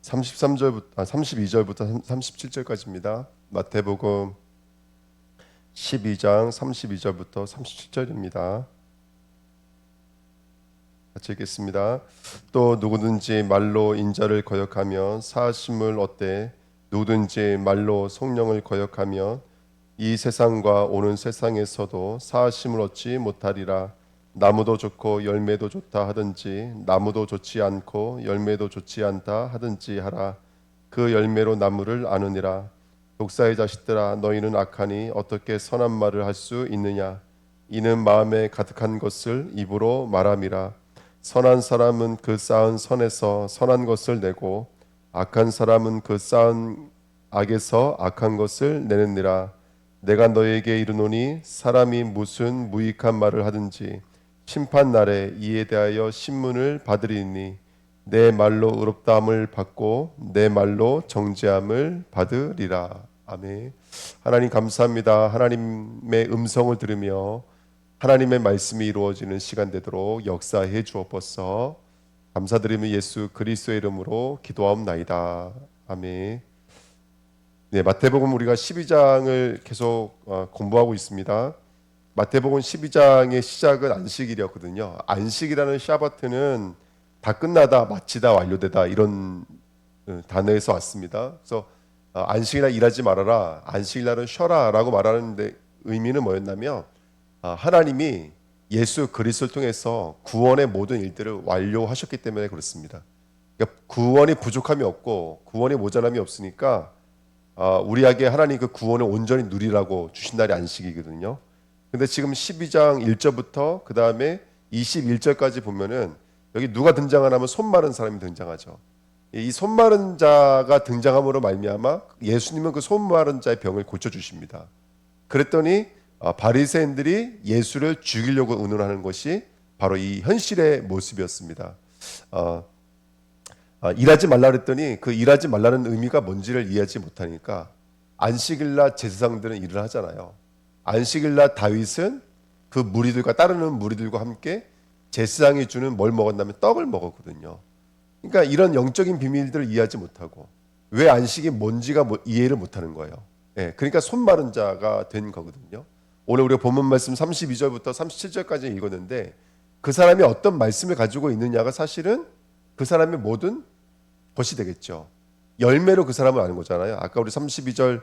32절부터 37절까지입니다. 마태복음 12장 32절부터 37절입니다. 같이 읽겠습니다. 또 누구든지 말로 인자를 거역하면 사하심을 얻되 누구든지 말로 성령을 거역하면 이 세상과 오는 세상에서도 사하심을 얻지 못하리라. 나무도 좋고 열매도 좋다 하든지 나무도 좋지 않고 열매도 좋지 않다 하든지 하라. 그 열매로 나무를 아느니라. 독사의 자식들아, 너희는 악하니 어떻게 선한 말을 할 수 있느냐? 이는 마음에 가득한 것을 입으로 말함이라. 선한 사람은 그 쌓은 선에서 선한 것을 내고 악한 사람은 그 쌓은 악에서 악한 것을 내느니라. 내가 너에게 이르노니 사람이 무슨 무익한 말을 하든지 심판 날에 이에 대하여 신문을 받으리니 내 말로 의롭다함을 받고 내 말로 정죄함을 받으리라. 아멘. 하나님 감사합니다. 하나님의 음성을 들으며 하나님의 말씀이 이루어지는 시간 되도록 역사해 주옵소서. 감사드리며 예수 그리스도의 이름으로 기도하옵나이다. 아멘. 네, 마태복음 우리가 12장을 계속 공부하고 있습니다. 마태복음 12장의 시작은 안식일이었거든요. 안식이라는 샤바트는 다 끝나다, 마치다, 완료되다 이런 단어에서 왔습니다. 그래서 안식일날 일하지 말아라, 안식일날은 쉬어라라고 말하는데 의미는 뭐였냐면 하나님이 예수 그리스도를 통해서 구원의 모든 일들을 완료하셨기 때문에 그렇습니다. 그러니까 구원이 부족함이 없고 구원이 모자람이 없으니까 우리에게 하나님 그 구원을 온전히 누리라고 주신 날이 안식이거든요. 근데 지금 12장 1절부터 그 다음에 21절까지 보면은 여기 누가 등장하냐면 손 마른 사람이 등장하죠. 이 손 마른 자가 등장함으로 말미암아 예수님은 그 손 마른 자의 병을 고쳐주십니다. 그랬더니 바리새인들이 예수를 죽이려고 의논하는 것이 바로 이 현실의 모습이었습니다. 일하지 말라 그랬더니 그 일하지 말라는 의미가 뭔지를 이해하지 못하니까 안식일날 제사장들은 일을 하잖아요. 안식일날 다윗은 그 무리들과 따르는 무리들과 함께 제사장이 주는 뭘 먹었냐면 떡을 먹었거든요. 그러니까 이런 영적인 비밀들을 이해하지 못하고 왜 안식이 뭔지가 이해를 못하는 거예요. 예, 그러니까 손 마른 자가 된 거거든요. 오늘 우리가 본문 말씀 32절부터 37절까지 읽었는데 그 사람이 어떤 말씀을 가지고 있느냐가 사실은 그 사람의 모든 것이 되겠죠. 열매로 그 사람을 아는 거잖아요. 아까 우리 32절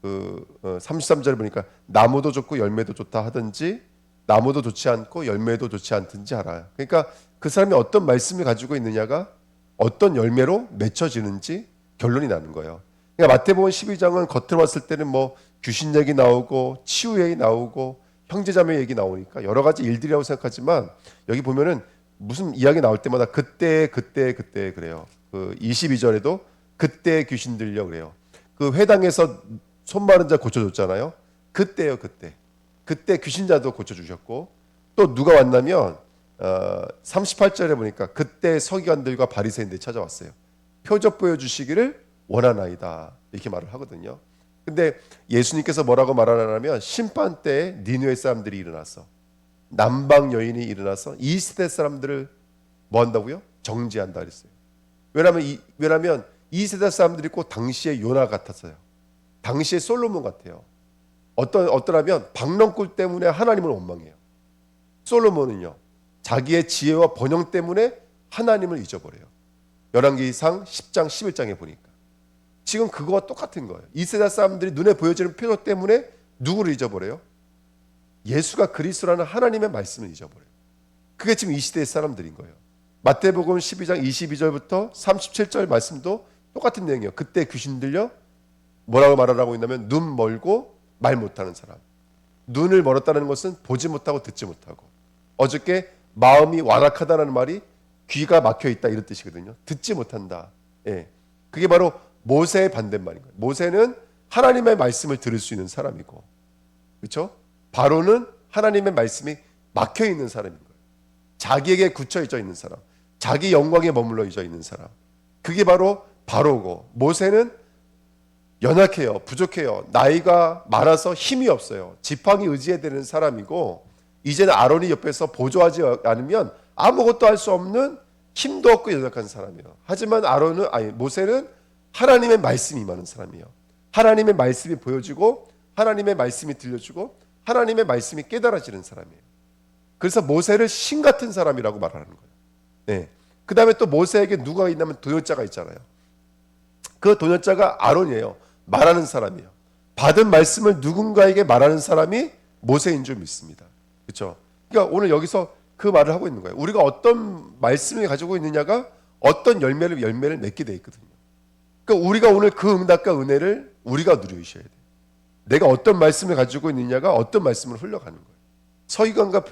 33절에 보니까 나무도 좋고 열매도 좋다 하든지 나무도 좋지 않고 열매도 좋지 않든지 하라. 그러니까 그 사람이 어떤 말씀을 가지고 있느냐가 어떤 열매로 맺혀지는지 결론이 나는 거예요. 그러니까 마태복음 12장은 겉으로 봤을 때는 뭐 귀신 얘기 나오고 치유 얘기 나오고 형제자매 얘기 나오니까 여러 가지 일들이라고 생각하지만 여기 보면은 무슨 이야기 나올 때마다 그때 그래요. 그 22절에도 그때 귀신 들려 그래요. 그 회당에서 손 마른 자 고쳐줬잖아요. 그때요, 그때 귀신자도 고쳐주셨고 또 누가 왔냐면 38절에 보니까 그때 서기관들과 바리새인들이 찾아왔어요. 표적 보여주시기를 원하나이다 이렇게 말을 하거든요. 근데 예수님께서 뭐라고 말하냐면 심판 때에 니느웨 사람들이 일어나서 남방 여인이 일어나서 이 시대 사람들을 뭐 한다고요? 정죄한다 그랬어요. 왜냐하면 이 세대 사람들이 꼭 당시의 요나 같았어요. 당시의 솔로몬 같아요. 어떠냐면 박렁꿀 때문에 하나님을 원망해요. 솔로몬은요 자기의 지혜와 번영 때문에 하나님을 잊어버려요. 열왕기상 10장 11장에 보니까 지금 그거와 똑같은 거예요. 이 세대 사람들이 눈에 보여지는 표적 때문에 누구를 잊어버려요? 예수가 그리스도라는 하나님의 말씀을 잊어버려요. 그게 지금 이 시대의 사람들인 거예요. 마태복음 12장 22절부터 37절 말씀도 똑같은 내용이에요. 그때 귀신 들려 뭐라고 말하라고 있냐면 눈 멀고 말 못하는 사람. 눈을 멀었다는 것은 보지 못하고 듣지 못하고 어저께 마음이 완악하다는 말이 귀가 막혀있다 이런 뜻이거든요. 듣지 못한다. 예. 그게 바로 모세의 반대말인 거예요. 모세는 하나님의 말씀을 들을 수 있는 사람이고 그렇죠? 바로는 하나님의 말씀이 막혀있는 사람인 거예요. 자기에게 굳혀져 있는 사람, 자기 영광에 머물러 있는 사람. 그게 바로 바로고 모세는 연약해요. 부족해요. 나이가 많아서 힘이 없어요. 지팡이 의지해야 되는 사람이고 이제는 아론이 옆에서 보조하지 않으면 아무것도 할 수 없는 힘도 없고 연약한 사람이에요. 하지만 모세는 하나님의 말씀이 임하는 사람이에요. 하나님의 말씀이 보여지고 하나님의 말씀이 들려주고 하나님의 말씀이 깨달아지는 사람이에요. 그래서 모세를 신 같은 사람이라고 말하는 거예요. 네. 그 다음에 또 모세에게 누가 있냐면 도역자가 있잖아요. 그 도역자가 아론이에요. 말하는 사람이에요. 받은 말씀을 누군가에게 말하는 사람이 모세인 줄 믿습니다. 그렇죠? 그러니까 오늘 여기서 그 말을 하고 있는 거예요. 우리가 어떤 말씀을 가지고 있느냐가 어떤 열매를 맺게 돼 있거든요. 그러니까 우리가 오늘 그 응답과 은혜를 우리가 누리셔야 돼요. 내가 어떤 말씀을 가지고 있느냐가 어떤 말씀을 흘러가는 거예요. 서기관과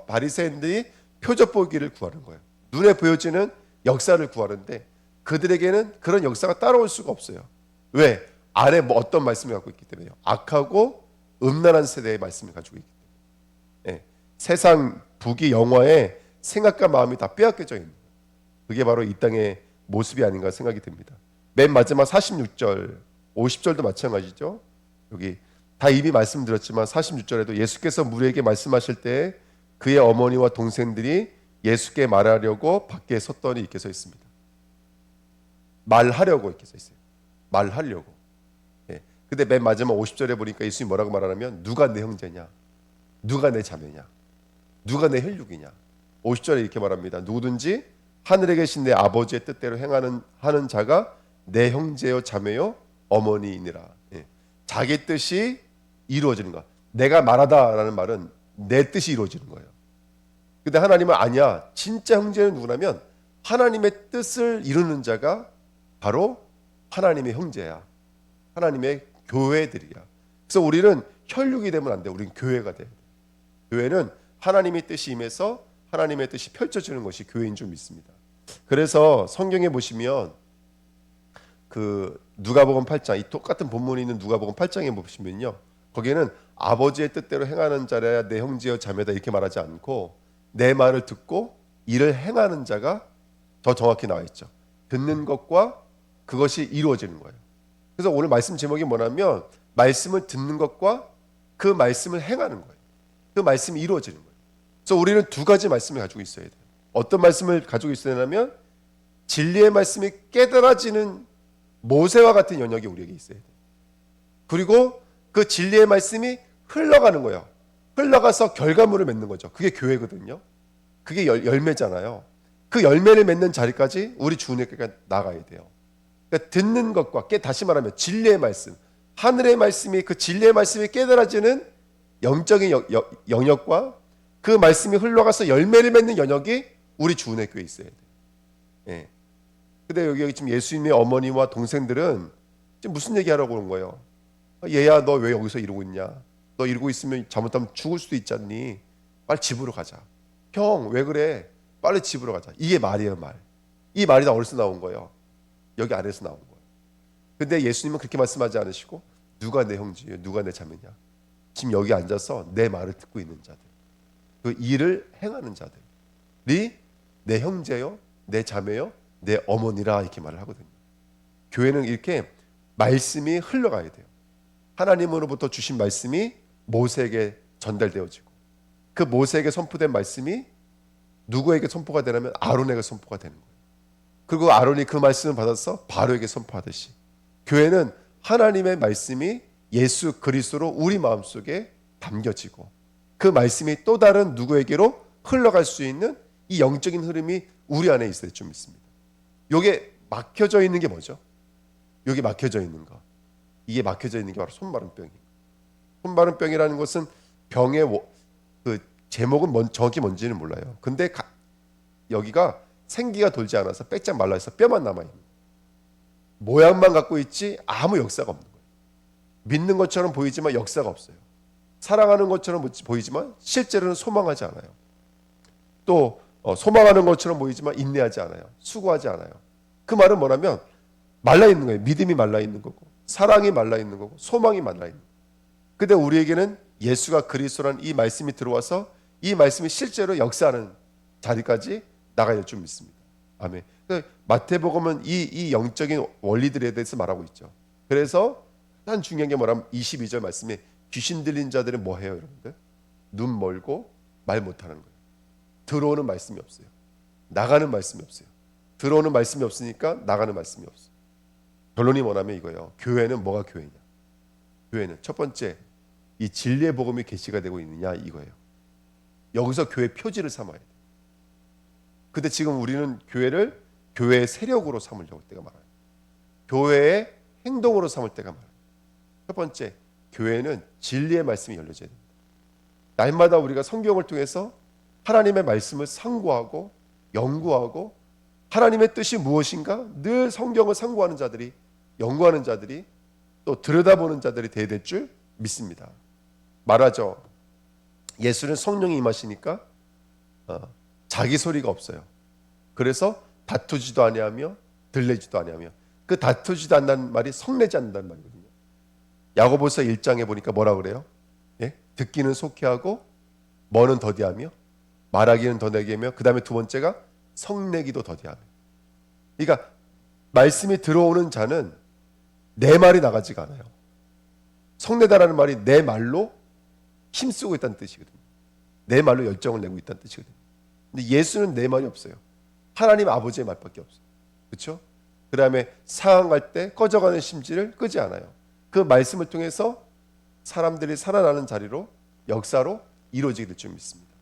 바리새인들이 표적 보기를 구하는 거예요. 눈에 보여지는 역사를 구하는데 그들에게는 그런 역사가 따라올 수가 없어요. 왜? 안에 어떤 말씀을 갖고 있기 때문에요. 악하고 음란한 세대의 말씀을 가지고 있기 때문에. 네. 세상 부귀 영화에 생각과 마음이 다 빼앗겨져 있는 거예요. 그게 바로 이 땅의 모습이 아닌가 생각이 듭니다. 맨 마지막 46절, 50절도 마찬가지죠. 여기 다 이미 말씀드렸지만 46절에도 예수께서 무리에게 말씀하실 때 그의 어머니와 동생들이 예수께 말하려고 밖에 섰더니 이렇게 서 있습니다. 말하려고 이렇게 서 있어요. 말하려고. 예. 근데 맨 마지막 50절에 보니까 예수님이 뭐라고 말하냐면 누가 내 형제냐? 누가 내 자매냐? 누가 내 혈육이냐? 50절에 이렇게 말합니다. 누구든지 하늘에 계신 내 아버지의 뜻대로 하는 자가 내 형제요 자매요 어머니이니라. 예. 자기 뜻이 이루어지는 거. 내가 말하다라는 말은 내 뜻이 이루어지는 거예요. 근데 하나님은 아니야. 진짜 형제는 누구냐면 하나님의 뜻을 이루는 자가 바로 하나님의 형제야. 하나님의 교회들이야. 그래서 우리는 혈육이 되면 안 돼. 우리는 교회가 돼야 돼. 교회는 하나님의 뜻이 임해서 하나님의 뜻이 펼쳐지는 것이 교회인 줄 믿습니다. 그래서 성경에 보시면 그 누가복음 8장, 이 똑같은 본문이 있는 누가복음 8장에 보시면요, 거기에는 아버지의 뜻대로 행하는 자라야 내 형제여 자매다 이렇게 말하지 않고 내 말을 듣고 이를 행하는 자가 더 정확히 나와 있죠. 듣는 것과 그것이 이루어지는 거예요. 그래서 오늘 말씀 제목이 뭐냐면 말씀을 듣는 것과 그 말씀을 행하는 거예요. 그 말씀이 이루어지는 거예요. 그래서 우리는 두 가지 말씀을 가지고 있어야 돼요. 어떤 말씀을 가지고 있어야 되냐면 진리의 말씀이 깨달아지는 모세와 같은 영역이 우리에게 있어야 돼요. 그리고 그 진리의 말씀이 흘러가는 거예요. 흘러가서 결과물을 맺는 거죠. 그게 교회거든요. 그게 열매잖아요. 그 열매를 맺는 자리까지 우리 주님께 나가야 돼요. 그러니까 듣는 것과 다시 말하면 진리의 말씀, 하늘의 말씀이 그 진리의 말씀이 깨달아지는 영적인 영역과 그 말씀이 흘러가서 열매를 맺는 영역이 우리 주은혜 교회에 있어야 돼요. 예. 근데 여기 지금 예수님의 어머니와 동생들은 지금 무슨 얘기하라고 그런 거예요? 얘야 너 왜 여기서 이러고 있냐? 너 이러고 있으면 잘못하면 죽을 수도 있잖니. 빨리 집으로 가자. 형 왜 그래? 빨리 집으로 가자. 이게 말이에요, 말. 이 말이 다 어디서 나온 거예요? 여기 안에서 나온 거예요. 근데 예수님은 그렇게 말씀하지 않으시고 누가 내 형제요? 누가 내 자매냐? 지금 여기 앉아서 내 말을 듣고 있는 자들, 그 일을 행하는 자들이 내 형제요, 내 자매요, 내 어머니라 이렇게 말을 하거든요. 교회는 이렇게 말씀이 흘러가야 돼요. 하나님으로부터 주신 말씀이 모세에게 전달되어지고 그 모세에게 선포된 말씀이 누구에게 선포가 되냐면 아론에게 선포가 되는 거예요. 그리고 아론이 그 말씀을 받아서 바로에게 선포하듯이 교회는 하나님의 말씀이 예수 그리스도로 우리 마음속에 담겨지고 그 말씀이 또 다른 누구에게로 흘러갈 수 있는 이 영적인 흐름이 우리 안에 있어야 좀 있습니다. 이게 막혀져 있는 게 뭐죠? 여기 막혀져 있는 거. 이게 막혀져 있는 게 바로 손마른병이에요. 손마른병이라는 것은 병의 그 제목은 정확히 뭔지는 몰라요. 근데 여기가 생기가 돌지 않아서 빼짝 말라서 뼈만 남아있는 거예요. 모양만 갖고 있지 아무 역사가 없는 거예요. 믿는 것처럼 보이지만 역사가 없어요. 사랑하는 것처럼 보이지만 실제로는 소망하지 않아요. 또 소망하는 것처럼 보이지만 인내하지 않아요. 수고하지 않아요. 그 말은 뭐냐면 말라있는 거예요. 믿음이 말라있는 거고 사랑이 말라있는 거고 소망이 말라있는 거예요. 근데 우리에게는 예수가 그리스도라는 이 말씀이 들어와서 이 말씀이 실제로 역사하는 자리까지 나가야 줄 믿습니다. 아멘. 마태복음은 이 영적인 원리들에 대해서 말하고 있죠. 그래서 한 중요한 게 뭐냐면 22절 말씀에 귀신 들린 자들은 뭐 해요, 여러분들? 눈 멀고 말 못하는 거예요. 들어오는 말씀이 없어요. 나가는 말씀이 없어요. 들어오는 말씀이 없으니까 나가는 말씀이 없어. 결론이 뭐냐면 이거예요. 교회는 뭐가 교회냐? 교회는 첫 번째 이 진리의 복음이 계시가 되고 있느냐 이거예요. 여기서 교회 표지를 삼아야 돼. 근데 지금 우리는 교회를 교회의 세력으로 삼으려고 할 때가 많아요. 교회의 행동으로 삼을 때가 많아요. 첫 번째, 교회는 진리의 말씀이 열려져야 됩니다. 날마다 우리가 성경을 통해서 하나님의 말씀을 상고하고 연구하고 하나님의 뜻이 무엇인가 늘 성경을 상고하는 자들이, 연구하는 자들이, 또 들여다보는 자들이 돼야 될 줄 믿습니다. 말하죠. 예수는 성령이 임하시니까 자기 소리가 없어요. 그래서 다투지도 아니하며 들리지도 아니하며, 그 다투지도 않는다는 말이 성내지 않는다는 말이거든요. 야고보서 1장에 보니까 뭐라 그래요? 예? 듣기는 속히하고 뭐는 더디하며 말하기는 더 내게 하며, 그 다음에 두 번째가 성내기도 더디하며. 그러니까 말씀이 들어오는 자는 내 말이 나가지가 않아요. 성내다라는 말이 내 말로 힘쓰고 있다는 뜻이거든요. 내 말로 열정을 내고 있다는 뜻이거든요. 근데 예수는 내 말이 없어요. 하나님 아버지의 말밖에 없어요. 그렇죠? 그 다음에 상황할 때 꺼져가는 심지를 끄지 않아요. 그 말씀을 통해서 사람들이 살아나는 자리로, 역사로 이루어지게 될 줄 믿습니다.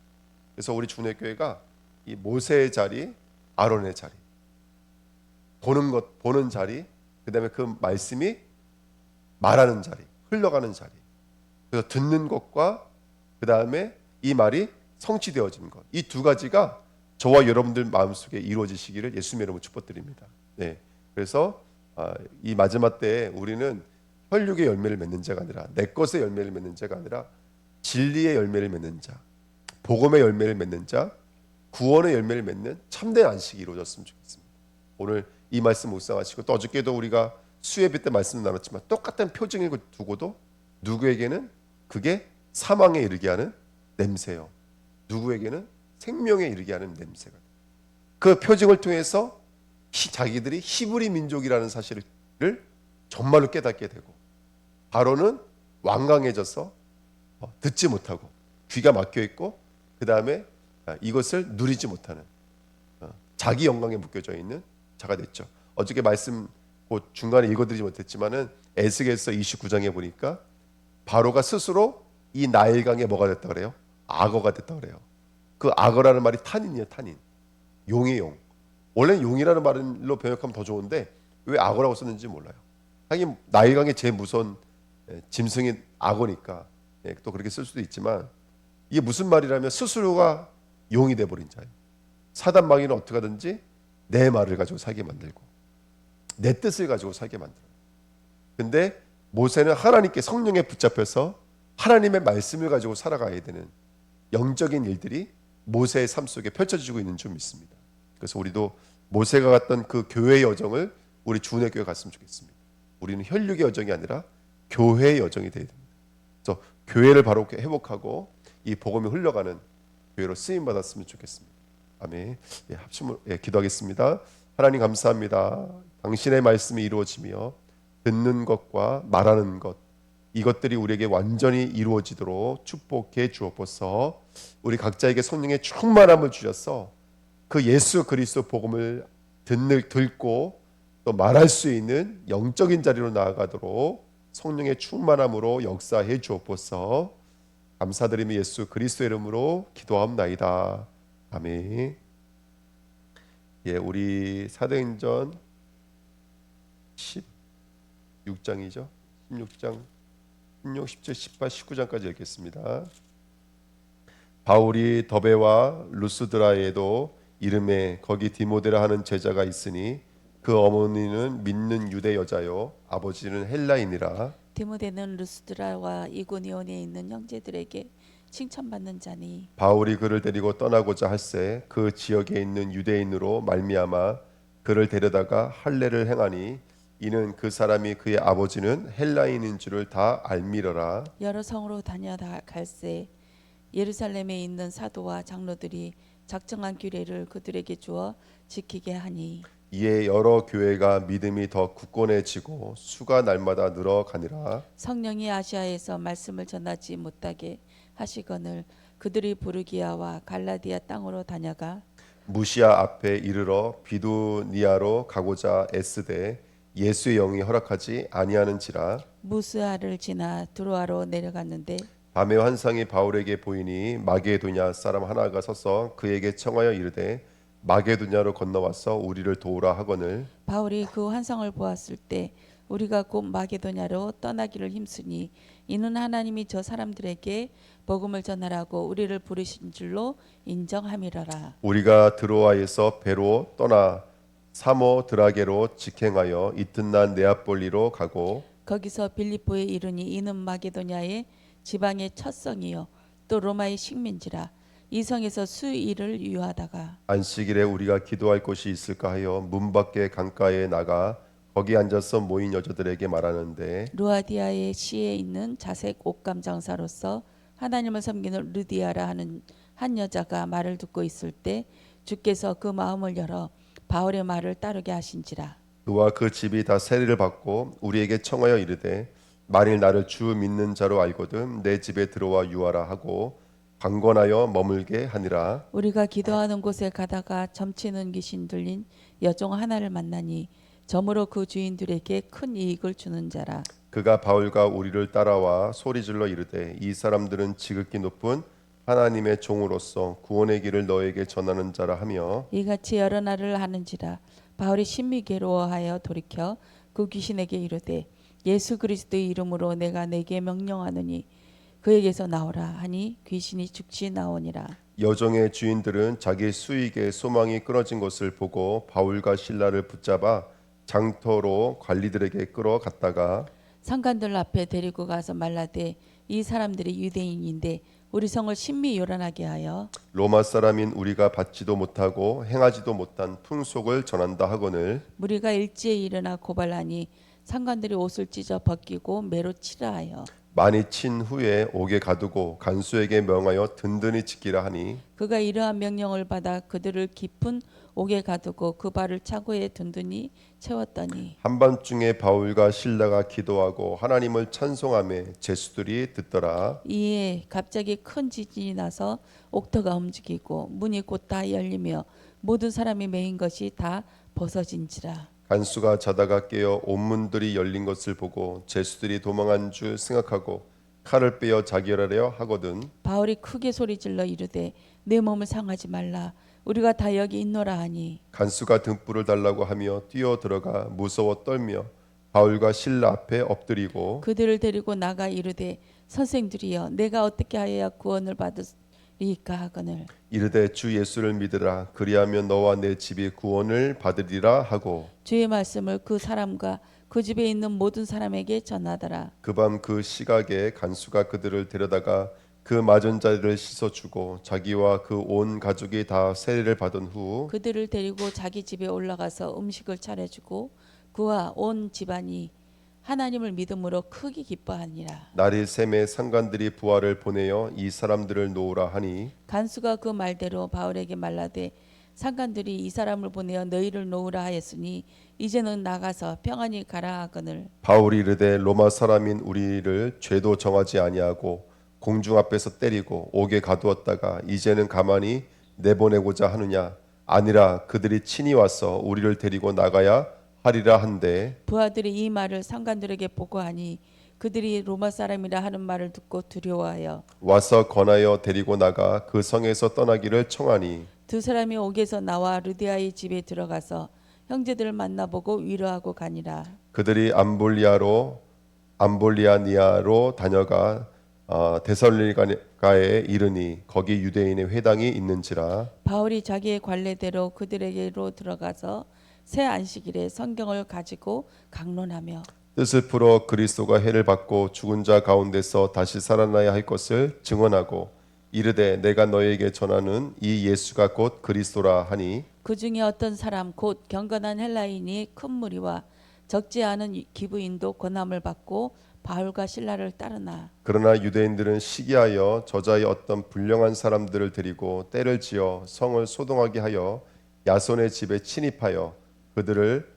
그래서 우리 주내교회가 이 모세의 자리, 아론의 자리, 보는 자리, 그 다음에 그 말씀이 말하는 자리, 흘러가는 자리, 그래서 듣는 것과 그 다음에 이 말이 성취되어지는 것, 이 두 가지가 저와 여러분들 마음속에 이루어지시기를 예수님의 이름으로 축복드립니다. 네, 그래서 이 마지막 때에 우리는 혈육의 열매를 맺는 자가 아니라, 내 것의 열매를 맺는 자가 아니라 진리의 열매를 맺는 자, 복음의 열매를 맺는 자, 구원의 열매를 맺는 참된 안식이 이루어졌으면 좋겠습니다. 오늘 이 말씀 묵상하시고, 또 어저께도 우리가 수예배 때 말씀 나눴지만 똑같은 표징을 두고도 누구에게는 그게 사망에 이르게 하는 냄새요, 누구에게는 생명에 이르게 하는 냄새가, 그 표징을 통해서 자기들이 히브리 민족이라는 사실을 정말로 깨닫게 되고, 바로는 완강해져서 듣지 못하고 귀가 막혀 있고, 그 다음에 이것을 누리지 못하는 자기 영광에 묶여져 있는 자가 됐죠. 어저께 말씀 중간에 읽어드리지 못했지만은 에스겔서 29장에 보니까 바로가 스스로 이 나일강에 뭐가 됐다 그래요? 악어가 됐다 그래요. 그 악어라는 말이 탄인이에요. 탄인, 용의 용. 원래는 용이라는 말로 번역하면 더 좋은데 왜 악어라고 썼는지 몰라요. 하긴 나일강의 제일 무서운 짐승이 악어니까 또 그렇게 쓸 수도 있지만, 이게 무슨 말이라면 스스로가 용이 돼버린 자예요. 사단 마귀는 어떻게 하든지 내 말을 가지고 살게 만들고 내 뜻을 가지고 살게 만들어요. 근데 모세는 하나님께 성령에 붙잡혀서 하나님의 말씀을 가지고 살아가야 되는 영적인 일들이 모세의 삶 속에 펼쳐지고 있는 줄 믿습니다. 그래서 우리도 모세가 갔던 그 교회의 여정을 우리 주은혜 교회 갔으면 좋겠습니다. 우리는 혈육의 여정이 아니라 교회의 여정이 되어야 됩니다. 그래서 교회를 바로 회복하고 이 복음이 흘러가는 교회로 쓰임 받았으면 좋겠습니다. 아멘. 합심을 기도하겠습니다. 하나님 감사합니다. 당신의 말씀이 이루어지며 듣는 것과 말하는 것, 이것들이 우리에게 완전히 이루어지도록 축복해 주옵소서. 우리 각자에게 성령의 충만함을 주셔서 그 예수 그리스도 복음을 듣고 또 말할 수 있는 영적인 자리로 나아가도록 성령의 충만함으로 역사해 주옵소서. 감사드리며 예수 그리스도의 이름으로 기도합나이다. 아멘. 우리 사도행전 16장이죠. 16장 16, 17, 18, 19장까지 읽겠습니다. 바울이 더베와 루스드라에도 이름에 거기 디모데라 하는 제자가 있으니 그 어머니는 믿는 유대 여자요 아버지는 헬라인이라. 디모데는 루스드라와 이고니온에 있는 형제들에게 칭찬받는 자니, 바울이 그를 데리고 떠나고자 할새 그 지역에 있는 유대인으로 말미암아 그를 데려다가 할례를 행하니 이는 그 사람이 그의 아버지는 헬라인인 줄을 다 알미러라. 여러 성으로 다녀다 갈새 예루살렘에 있는 사도와 장로들이 작정한 규례를 그들에게 주어 지키게 하니, 이에 여러 교회가 믿음이 더 굳건해지고 수가 날마다 늘어가니라. 성령이 아시아에서 말씀을 전하지 못하게 하시거늘 그들이 부르기아와 갈라디아 땅으로 다녀가 무시아 앞에 이르러 비두니아로 가고자 애쓰되 예수의 영이 허락하지 아니하는지라. 무스아를 지나 두로아로 내려갔는데 밤에 환상이 바울에게 보이니 마게도냐 사람 하나가 서서 그에게 청하여 이르되 마게도냐로 건너와서 우리를 도우라 하거늘. 바울이 그 환상을 보았을 때 우리가 곧 마게도냐로 떠나기를 힘쓰니 이는 하나님이 저 사람들에게 복음을 전하라고 우리를 부르신 줄로 인정함이라라. 우리가 드로아에서 배로 떠나 사모드라게로 직행하여 이튿날 네아폴리로 가고 거기서 빌립보에 이르니 이는 마게도냐의 지방의 첫 성이요 또 로마의 식민지라. 이 성에서 수일을 유하다가 안식일에 우리가 기도할 곳이 있을까 하여 문 밖에 강가에 나가 거기 앉아서 모인 여자들에게 말하는데 루아디아의 시에 있는 자색 옷감 장사로서 하나님을 섬기는 르디아라 하는 한 여자가 말을 듣고 있을 때 주께서 그 마음을 열어 바울의 말을 따르게 하신지라. 그와 그 집이 다 세례를 받고 우리에게 청하여 이르되 만일 나를 주 믿는 자로 알거든 내 집에 들어와 유하라 하고 방권하여 머물게 하니라. 우리가 기도하는 곳에 가다가 점치는 귀신 들린 여종 하나를 만나니 점으로 그 주인들에게 큰 이익을 주는 자라. 그가 바울과 우리를 따라와 소리질러 이르되 이 사람들은 지극히 높은 하나님의 종으로서 구원의 길을 너에게 전하는 자라 하며 이같이 여러 날을 하는지라. 바울이 심히 괴로워하여 돌이켜 그 귀신에게 이르되 예수 그리스도의 이름으로 내가 내게 명령하노니 그에게서 나오라 하니 귀신이 즉시 나오니라. 여종의 주인들은 자기 수익의 소망이 끊어진 것을 보고 바울과 신라를 붙잡아 장터로 관리들에게 끌어갔다가 상관들 앞에 데리고 가서 말라되 이 사람들이 유대인인데 우리 성을 심히 요란하게 하여 로마 사람인 우리가 받지도 못하고 행하지도 못한 풍속을 전한다 하거늘. 무리가 일제에 일어나 고발하니 상관들이 옷을 찢어 벗기고 매로 치라 하여 많이 친 후에 옥에 가두고 간수에게 명하여 든든히 지키라 하니 그가 이러한 명령을 받아 그들을 깊은 옥에 가두고 그 발을 차고에 든든히 채웠더니 한밤중에 바울과 신라가 기도하고 하나님을 찬송하며 제수들이 듣더라. 이에 갑자기 큰 지진이 나서 옥터가 움직이고 문이 곧 다 열리며 모든 사람이 메인 것이 다 벗어진지라. 간수가 자다가 깨어 옥문들이 열린 것을 보고 제수들이 도망한 줄 생각하고 칼을 빼어 자결하려 하거든. 바울이 크게 소리질러 이르되 내 몸을 상하지 말라 우리가 다 여기 있노라 하니 간수가 등불을 달라고 하며 뛰어 들어가 무서워 떨며 바울과 신라 앞에 엎드리고 그들을 데리고 나가 이르되 선생들이여 내가 어떻게 하여야 구원을 받으리까 하거늘 이르되 주 예수를 믿으라 그리하면 너와 내 집이 구원을 받으리라 하고 주의 말씀을 그 사람과 그 집에 있는 모든 사람에게 전하더라. 그 밤 그 시각에 간수가 그들을 데려다가 그 맞은 자리를 씻어주고 자기와 그 온 가족이 다 세례를 받은 후 그들을 데리고 자기 집에 올라가서 음식을 차려주고 그와 온 집안이 하나님을 믿음으로 크게 기뻐하니라. 날이 샘에 상관들이 부하를 보내어 이 사람들을 놓으라 하니 간수가 그 말대로 바울에게 말라되 상관들이 이 사람을 보내어 너희를 놓으라 하였으니 이제는 나가서 평안히 가라 하거늘 바울이 이르되 로마 사람인 우리를 죄도 정하지 아니하고 공중 앞에서 때리고 옥에 가두었다가 이제는 가만히 내보내고자 하느냐 아니라 그들이 친히 와서 우리를 데리고 나가야 하리라 한데 부하들이 이 말을 상관들에게 보고하니 그들이 로마 사람이라 하는 말을 듣고 두려워하여 와서 권하여 데리고 나가 그 성에서 떠나기를 청하니 두 사람이 옥에서 나와 르디아의 집에 들어가서 형제들을 만나보고 위로하고 가니라. 그들이 암볼리아니아로 다녀가 데살로니가에 이르니 거기 유대인의 회당이 있는지라. 바울이 자기의 관례대로 그들에게로 들어가서 새 안식일에 성경을 가지고 강론하며 뜻을 풀어 그리스도가 해를 받고 죽은 자 가운데서 다시 살아나야 할 것을 증언하고 이르되 내가 너에게 전하는 이 예수가 곧 그리스도라 하니 그 중에 어떤 사람 곧 경건한 헬라인이 큰 무리와 적지 않은 기부인도 권함을 받고 바울과 신라를 따르나 그러나 유대인들은 시기하여 저자의 어떤 불량한 사람들을 데리고 때를 지어 성을 소동하게 하여 야손의 집에 침입하여 그들을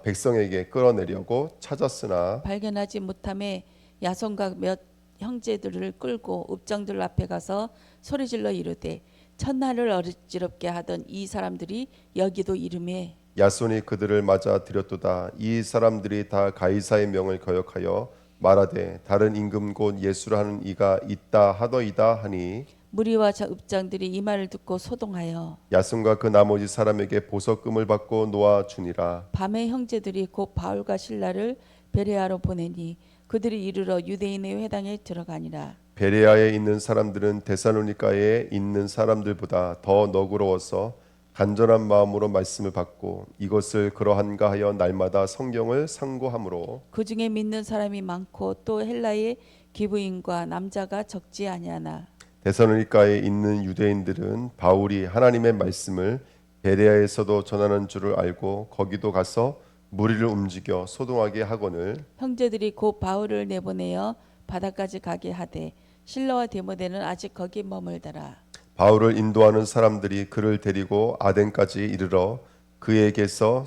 백성에게 끌어내려고 찾았으나 발견하지 못함에 야손과 몇 형제들을 끌고 읍장들 앞에 가서 소리질러 이르되 첫날을 어지럽게 하던 이 사람들이 여기도 이름에 야손이 그들을 맞아 들였도다. 이 사람들이 다 가이사의 명을 거역하여 말하되 다른 임금 곧 예수라 하는 이가 있다 하더이다 하니 무리와 읍장들이 이 말을 듣고 소동하여 야손과 그 나머지 사람에게 보석금을 받고 놓아 주니라. 밤에 형제들이 곧 바울과 신라를 베레아로 보내니 그들이 이르러 유대인의 회당에 들어가니라. 베레아에 있는 사람들은 데살로니가에 있는 사람들보다 더 너그러워서 간절한 마음으로 말씀을 받고 이것을 그러한가 하여 날마다 성경을 상고함으로 그 중에 믿는 사람이 많고 또 헬라의 기부인과 남자가 적지 아니하나 데살로니가에 있는 유대인들은 바울이 하나님의 말씀을 베레아에서도 전하는 줄을 알고 거기도 가서 무리를 움직여 소동하게 하거늘 형제들이 곧 바울을 내보내어 바다까지 가게 하되 실로와 디모데는 아직 거기 머물더라. 바울을 인도하는 사람들이 그를 데리고 아덴까지 이르러 그에게서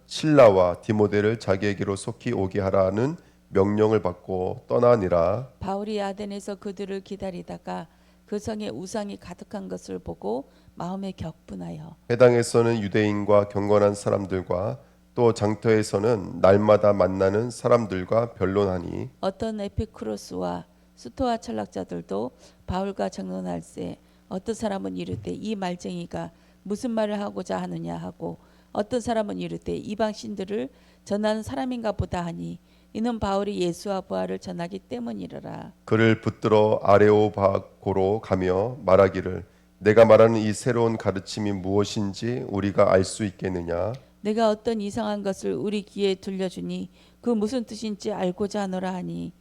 실라와 디모데를 자기에게로 속히 오게 하라는 명령을 받고 떠나니라. 바울이 아덴에서 그들을 기다리다가 그 성에 우상이 가득한 것을 보고 마음에 격분하여 회당에서는 유대인과 경건한 사람들과 또 장터에서는 날마다 만나는 사람들과 변론하니 어떤 에피쿠로스와 스토아 철학자들도 바울과 정론할세 어떤 사람은 이르되 이 말쟁이가 무슨 말을 하고자 하느냐 하고 어떤 사람은 이르되 이방 신들을 전하는 사람인가 보다 하니 이는 바울이 예수와 부활을 전하기 때문이라. 그를 붙들어 아레오바고로 가며 말하기를 내가 말하는 이 새로운 가르침이 무엇인지 우리가 알 수 있겠느냐. 내가 어떤 이상한 것을 우리 귀에 들려주니 그 무슨 뜻인지 알고자 하노라 하니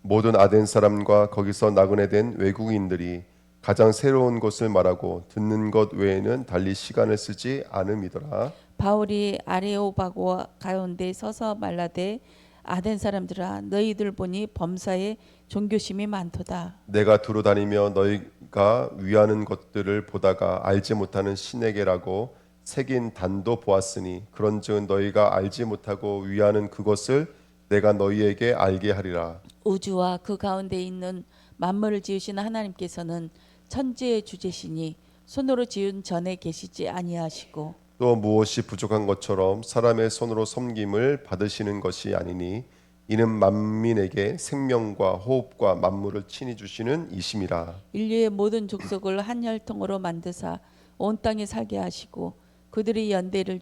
모든 아덴 사람과 거기서 나그네 된 외국인들이 가장 새로운 것을 말하고 듣는 것 외에는 달리 시간을 쓰지 않음이더라. 바울이 아레오바고 가운데 서서 말라되 아덴 사람들아 너희들 보니 범사에 종교심이 많도다. 내가 두루 다니며 너희가 위하는 것들을 보다가 알지 못하는 신에게라고 새긴 단도 보았으니 그런즉 너희가 알지 못하고 위하는 그것을 내가 너희에게 알게 하리라. 우주와 그 가운데 있는 만물을 지으신 하나님께서는 천지의 주제시니 손으로 지은 전에 계시지 아니하시고 또 무엇이 부족한 것처럼 사람의 손으로 섬김을 받으시는 것이 아니니 이는 만민에게 생명과 호흡과 만물을 친히 주시는 이심이라. 인류의 모든 족속을 한 혈통으로 만드사 온 땅에 살게 하시고 그들의 연대를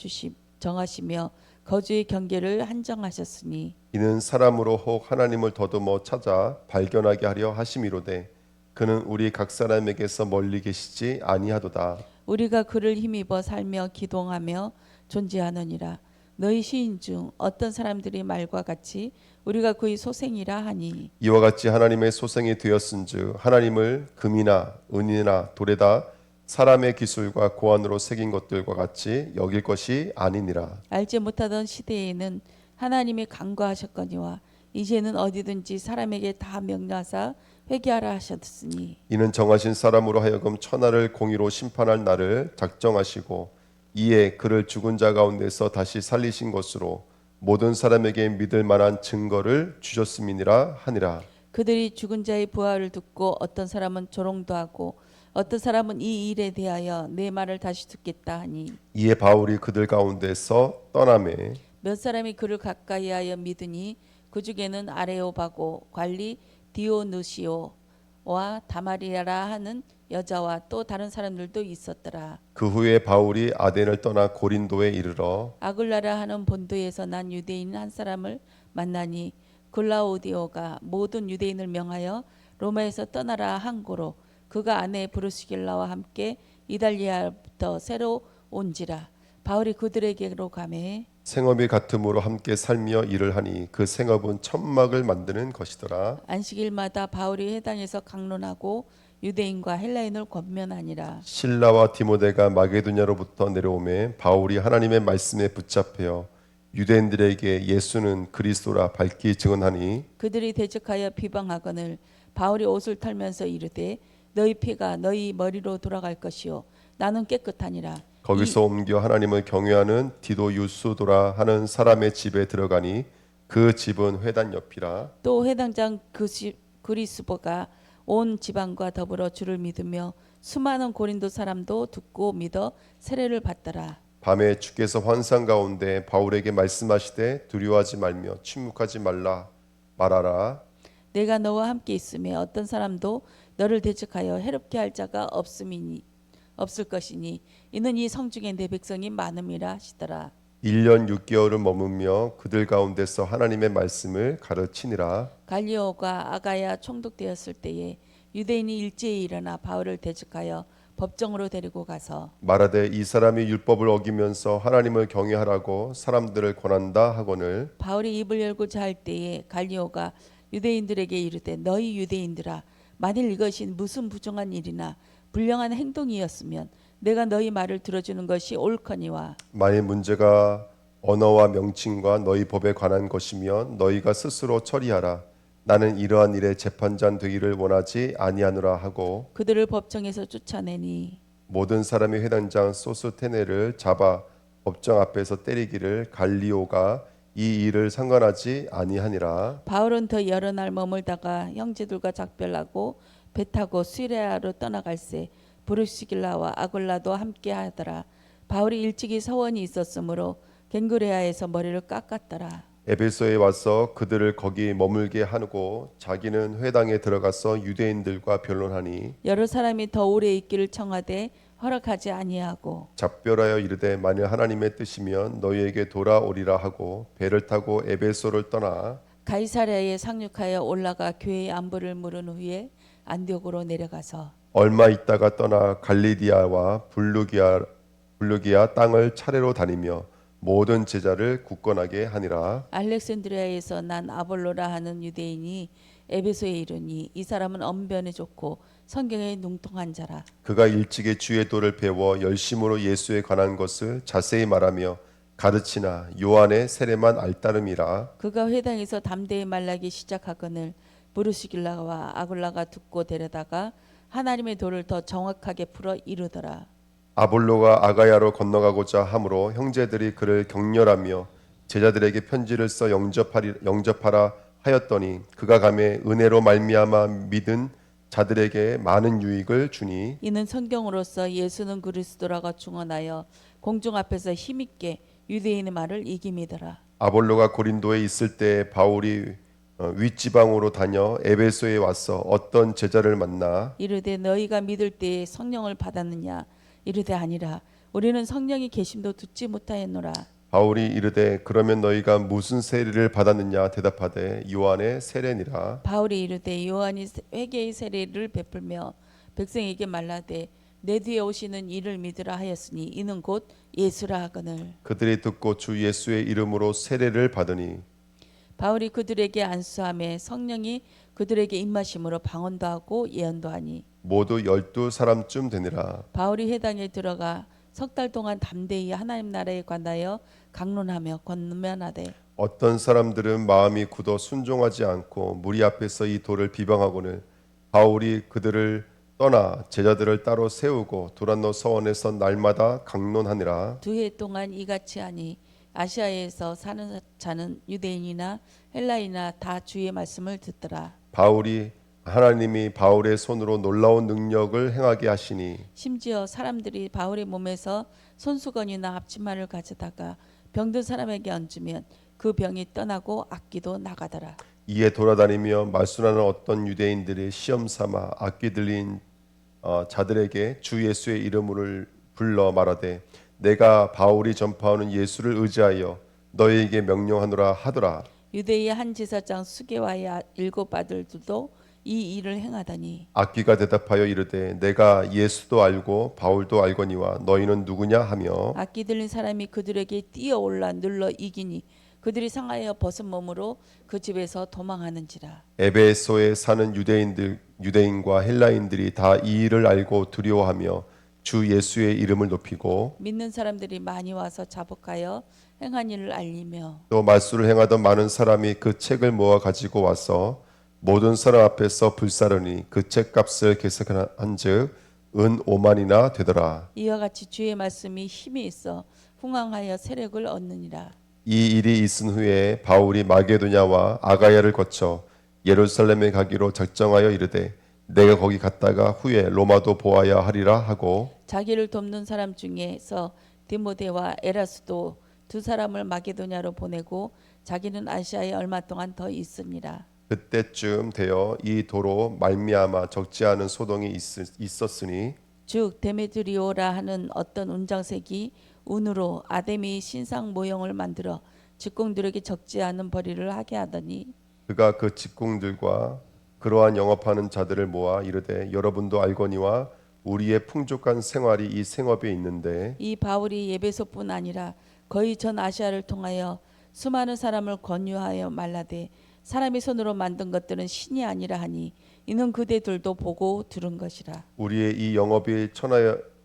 정하시며 거주의 경계를 한정하셨으니 이는 사람으로 혹 하나님을 더듬어 찾아 발견하게 하려 하심이로되 그는 우리 각 사람에게서 멀리 계시지 아니하도다. 우리가 그를 힘입어 살며 기동하며 존재하느니라. 너희 시인 중 어떤 사람들이 말과 같이 우리가 그의 소생이라 하니 이와 같이 하나님의 소생이 되었은즉 하나님을 금이나 은이나 돌에다 사람의 기술과 고안으로 새긴 것들과 같이 여길 것이 아니니라. 알지 못하던 시대에는 하나님이 간과하셨거니와 이제는 어디든지 사람에게 다 명령하사 회개하라 하셨으니 이는 정하신 사람으로 하여금 천하를 공의로 심판할 날을 작정하시고 이에 그를 죽은 자 가운데서 다시 살리신 것으로 모든 사람에게 믿을 만한 증거를 주셨음이니라 하니라. 그들이 죽은 자의 부활을 듣고 어떤 사람은 조롱도 하고 어떤 사람은 이 일에 대하여 내 말을 다시 듣겠다 하니 이에 바울이 그들 가운데서 떠나매 몇 사람이 그를 가까이하여 믿으니 그 중에는 아레오바고 관리 디오누시오와 다마리아라 하는 여자와 또 다른 사람들도 있었더라. 그 후에 바울이 아덴을 떠나 고린도에 이르러 아굴라라 하는 본도에서 난 유대인 한 사람을 만나니 글라우디오가 모든 유대인을 명하여 로마에서 떠나라 한 고로 그가 아내 브루스길라와 함께 이달리아부터 새로 온지라. 바울이 그들에게로 가매 생업이 같음으로 함께 살며 일을 하니 그 생업은 천막을 만드는 것이더라. 안식일마다 바울이 회당에서 강론하고 유대인과 헬라인을 권면하니라. 실라와 디모데가 마게도냐로부터 내려오매 바울이 하나님의 말씀에 붙잡혀 유대인들에게 예수는 그리스도라 밝히 증언하니 그들이 대적하여 비방하거늘 바울이 옷을 털면서 이르되 너희 피가 너희 머리로 돌아갈 것이요 나는 깨끗하니라. 거기서 옮겨 하나님을 경외하는 디도 유스도라 하는 사람의 집에 들어가니 그 집은 회당 옆이라. 또 회당장 그리스보가 온 지방과 더불어 주를 믿으며 수많은 고린도 사람도 듣고 믿어 세례를 받더라. 밤에 주께서 환상 가운데 바울에게 말씀하시되 두려워하지 말며 침묵하지 말아라. 내가 너와 함께 있으며 어떤 사람도 너를 대적하여 해롭게 할 자가 없을 것이니 이는 이 성중에 내 백성이 많음이라 하시더라. 1년 6개월을 머무며 그들 가운데서 하나님의 말씀을 가르치니라. 갈리오가 아가야 총독되었을 때에 유대인이 일제히 일어나 바울을 대적하여 법정으로 데리고 가서 말하되 이 사람이 율법을 어기면서 하나님을 경외하라고 사람들을 권한다 하거늘 바울이 입을 열고자 할 때에 갈리오가 유대인들에게 이르되 너희 유대인들아 만일 이것이 무슨 부정한 일이나 불량한 행동이었으면 내가 너희 말을 들어주는 것이 옳거니와 만일 문제가 언어와 명칭과 너희 법에 관한 것이면 너희가 스스로 처리하라. 나는 이러한 일에 재판장 되기를 원하지 아니하노라 하고 그들을 법정에서 쫓아내니 모든 사람이 회당장 소스테네를 잡아 법정 앞에서 때리기를 갈리오가 이 일을 상관하지 아니하니라. 바울은 더 여러 날 머물다가 형제들과 작별하고 배 타고 시리아로 떠나갈새 브루시길라와 아굴라도 함께 하더라. 바울이 일찍이 서원이 있었으므로 겐그레아에서 머리를 깎았더라. 에베소에 와서 그들을 거기 머물게 하고 자기는 회당에 들어가서 유대인들과 변론하니 여러 사람이 더 오래 있기를 청하되 허락하지 아니하고 작별하여 이르되 만일 하나님의 뜻이면 너희에게 돌아오리라 하고 배를 타고 에베소를 떠나 가이사랴에 상륙하여 올라가 교회의 안부를 물은 후에 안디옥으로 내려가서 얼마 있다가 떠나 갈리디아와 블루기아 땅을 차례로 다니며 모든 제자를 굳건하게 하니라. 알렉산드리아에서 난 아볼로라 하는 유대인이 에베소에 이르니 이 사람은 언변에 좋고 성경에 능통한 자라. 그가 일찍이 주의 도를 배워 열심으로 예수에 관한 것을 자세히 말하며 가르치나 요한의 세례만 알따름이라. 그가 회당에서 담대히 말하기 시작하거늘 브루시길라와 아굴라가 듣고 데려다가 하나님의 도를 더 정확하게 풀어 이루더라. 아볼로가 아가야로 건너가고자 하므로 형제들이 그를 격렬하며 제자들에게 편지를 써 영접하라 하였더니 그가 가매 은혜로 말미암아 믿은 자들에게 많은 유익을 주니 이는 성경으로서 예수는 그리스도라고 증언하여 공중 앞에서 힘있게 유대인의 말을 이김이더라. 아볼로가 고린도에 있을 때 바울이 윗지방으로 다녀 에베소에 와서 어떤 제자를 만나 이르되 너희가 믿을 때에 성령을 받았느냐 이르되 아니라 우리는 성령이 계심도 듣지 못하였노라. 바울이 이르되 그러면 너희가 무슨 세례를 받았느냐 대답하되 요한의 세례니라. 바울이 이르되 요한이 회개의 세례를 베풀며 백성에게 말라되 내 뒤에 오시는 이를 믿으라 하였으니 이는 곧 예수라 하거늘. 그들이 듣고 주 예수의 이름으로 세례를 받으니 바울이 그들에게 안수하며 성령이 그들에게 임하심으로 방언도 하고 예언도 하니 모두 12사람쯤 되니라. 바울이 회당에 들어가 석 달 동안 담대히 하나님 나라에 관하여 강론하며 권면하되 어떤 사람들은 마음이 굳어 순종하지 않고 무리 앞에서 이 도를 비방하고는 바울이 그들을 떠나 제자들을 따로 세우고 두란노 서원에서 날마다 강론하니라. 2해 동안 이같이 하니 아시아에서 사는 자는 유대인이나 헬라이나 다 주의 말씀을 듣더라. 바울이 하나님이 바울의 손으로 놀라운 능력을 행하게 하시니 심지어 사람들이 바울의 몸에서 손수건이나 앞치마를 가져다가 병든 사람에게 얹으면 그 병이 떠나고 악기도 나가더라. 이에 돌아다니며 말순하는 어떤 유대인들이 시험 삼아 악기 들린 자들에게 주 예수의 이름을 불러 말하되 내가 바울이 전파하는 예수를 의지하여 너희에게 명령하노라 하더라. 유대의 한 제사장 수게와의 7 아들들도 이 일을 행하더니 악기가 대답하여 이르되 내가 예수도 알고 바울도 알거니와 너희는 누구냐 하며 악기 들린 사람이 그들에게 뛰어올라 눌러 이기니 그들이 상하여 벗은 몸으로 그 집에서 도망하는지라. 에베소에 사는 유대인과 헬라인들이 다 이 일을 알고 두려워하며 주 예수의 이름을 높이고 믿는 사람들이 많이 와서 자복하여 행한 일을 알리며 또 말수를 행하던 많은 사람이 그 책을 모아 가지고 와서 모든 사람 앞에서 불사르니 그 책값을 계산한즉 은 5만이나 되더라. 이와 같이 주의 말씀이 힘이 있어 흥왕하여 세력을 얻느니라. 이 일이 있은 후에 바울이 마게도냐와 아가야를 거쳐 예루살렘에 가기로 작정하여 이르되 내가 거기 갔다가 후에 로마도 보아야 하리라 하고 자기를 돕는 사람 중에서 디모데와 에라스도 두 사람을 마게도냐로 보내고 자기는 아시아에 얼마 동안 더 있으니라. 그때쯤 되어 이 도로 말미암아 적지 않은 소동이 있었으니 즉 데메드리오라 하는 어떤 운장색이 운으로 아데미 신상 모형을 만들어 직공들에게 적지 않은 벌이를 하게 하더니 그가 그 직공들과 그러한 영업하는 자들을 모아 이르되 여러분도 알거니와 우리의 풍족한 생활이 이 생업에 있는데 이 바울이 예배소뿐 아니라 거의 전 아시아를 통하여 수많은 사람을 권유하여 말라되 사람의 손으로 만든 것들은 신이 아니라 하니 이는 그대들도 보고 들은 것이라. 우리의 이 영업이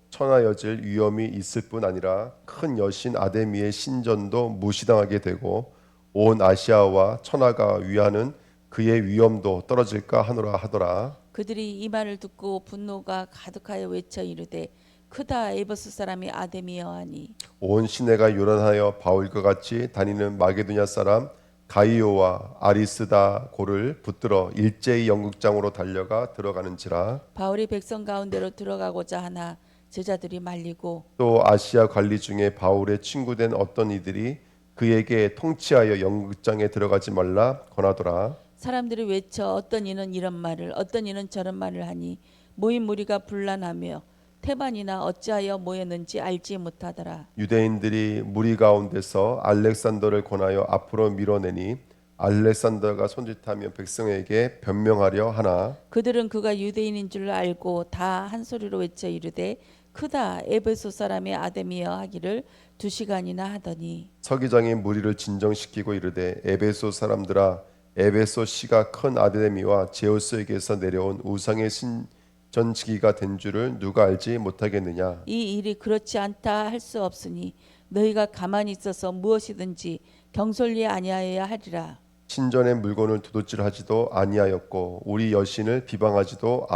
천하여질 위험이 있을 뿐 아니라 큰 여신 아데미의 신전도 무시당하게 되고 온 아시아와 천하가 위하는 그의 위엄도 떨어질까 하노라 하더라. 그들이 이 말을 듣고 분노가 가득하여 외쳐 이르되 크다 에베소 사람이 아데미여 하니 온 시내가 요란하여 바울과 같이 다니는 마게도냐 사람 가이오와 아리스다고를 붙들어 일제히 영국장으로 달려가 들어가는지라. 바울이 백성 가운데로 들어가고자 하나 제자들이 말리고 또 아시아 관리 중에 바울의 친구된 어떤 이들이 그에게 통치하여 영국장에 들어가지 말라 권하더라. 사람들이 외쳐 어떤 이는 이런 말을 어떤 이는 저런 말을 하니 모인 무리가 분란하며 태반이나 어찌하여 모였는지 알지 못하더라. 유대인들이 무리 가운데서 알렉산더를 권하여 앞으로 밀어내니 알렉산더가 손짓하며 백성에게 변명하려 하나 그들은 그가 유대인인 줄 알고 다 한 소리로 외쳐 이르되 크다 에베소 사람의 아데미여 하기를 2시간이나 하더니 서기장이 무리를 진정시키고 이르되 에베소 사람들아 에베소 시가 큰 아데미와 제우스에게서 내려온 우상의 신전지기가 된 줄을 누가 알지 못하겠느냐. 이 일이 그렇지 않다 할 수 없으니 너희가 가만히 있어서 무엇이든지 경솔리 아니하여야 하리라. 신전의 물건을 도둑질하지도 아니하였고 우리 여신을 비방하지도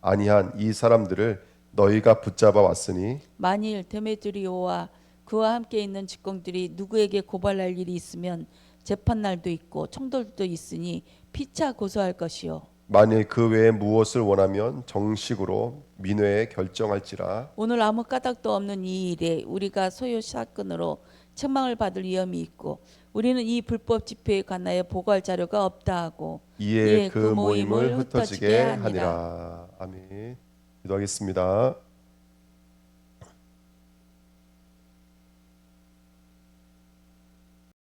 아니한 이 사람들을 너희가 붙잡아 왔으니 만일 데메드리오와 그와 함께 있는 직공들이 누구에게 고발할 일이 있으면 재판날도 있고 총돌도 있으니 피차 고소할 것이요. 만일 그 외에 무엇을 원하면 정식으로 민회에 결정할지라. 오늘 아무 까닭도 없는 이 일에 우리가 소요 사건으로 책망을 받을 위험이 있고 우리는 이 불법 집회에 관하여 보고할 자료가 없다 하고 이에 그 모임을 흩어지게 하니라. 아멘. 기도하겠습니다.